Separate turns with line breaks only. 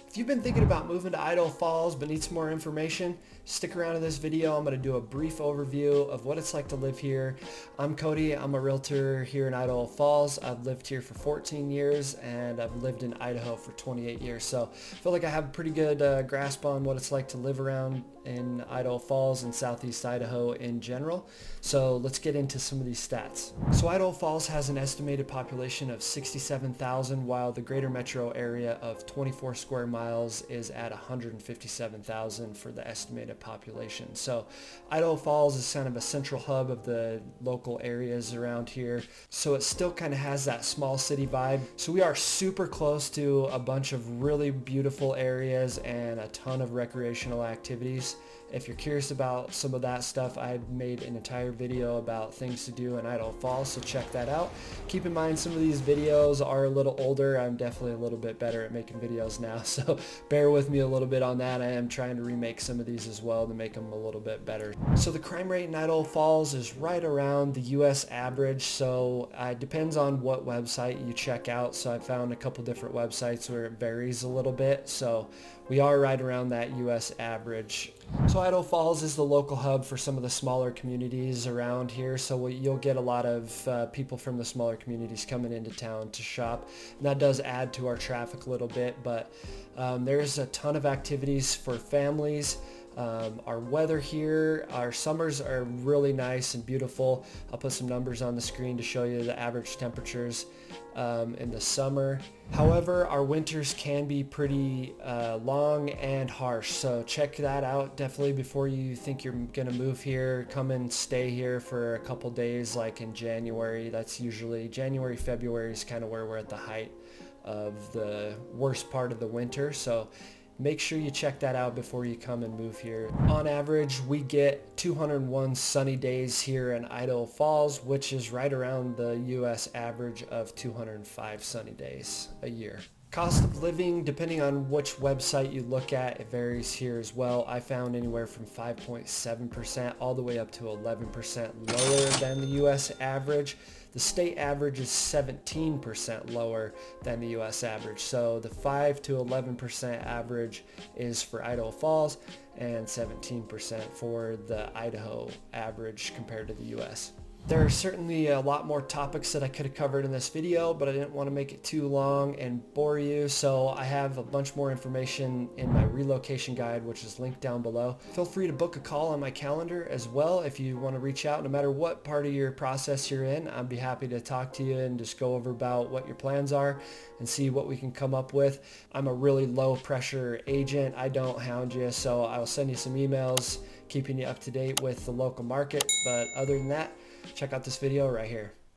If you've been thinking about moving to Idaho Falls but need some more information, stick around to this video. I'm going to do a brief overview of what it's like to live here. I'm Cody. I'm a realtor here in Idaho Falls. I've lived here for 14 years and I've lived in Idaho for 28 years. So I feel like I have a pretty good grasp on what it's like to live around in Idaho Falls and Southeast Idaho in general. So let's get into some of these stats. So Idaho Falls has an estimated population of 67,000 while the greater metro area of 24 square miles is at 157,000 for the estimated population. So Idaho Falls is kind of a central hub of the local areas around here. So it still kind of has that small city vibe. So we are super close to a bunch of really beautiful areas and a ton of recreational activities. If you're curious about some of that stuff, I made an entire video about things to do in Idaho Falls, so check that out. Keep in mind some of these videos are a little older. I'm definitely a little bit better at making videos now, so bear with me a little bit on that. I am trying to remake some of these as well to make them a little bit better. So the crime rate in Idaho Falls is right around the US average, so it depends on what website you check out. So I found a couple different websites where it varies a little bit, so we are right around that US average. So Idaho Falls is the local hub for some of the smaller communities around here, so you'll get a lot of people from the smaller communities coming into town to shop, and that does add to our traffic a little bit, but there's a ton of activities for families. Our weather here, our summers are really nice and beautiful. I'll put some numbers on the screen to show you the average temperatures in the summer. However, our winters can be pretty long and harsh, so check that out definitely before you think you're gonna move here. Come and stay here for a couple days like in January. That's usually January, February is kind of where we're at the height of the worst part of the winter, so make sure you check that out before you come and move here. On average, we get 201 sunny days here in Idaho Falls, which is right around the US average of 205 sunny days a year. Cost of living, depending on which website you look at, it varies here as well. I found anywhere from 5.7% all the way up to 11% lower than the US average. The state average is 17% lower than the US average. So the 5 to 11% average is for Idaho Falls and 17% for the Idaho average compared to the US. There are certainly a lot more topics that I could have covered in this video, but I didn't want to make it too long and bore you, so I have a bunch more information in my relocation guide, which is linked down below. Feel free to book a call on my calendar as well if you want to reach out. No matter what part of your process you're in, I'd be happy to talk to you and just go over about what your plans are and see what we can come up with. I'm a really low pressure agent. I don't hound you, so I'll send you some emails keeping you up to date with the local market, but other than that, check out this video right here.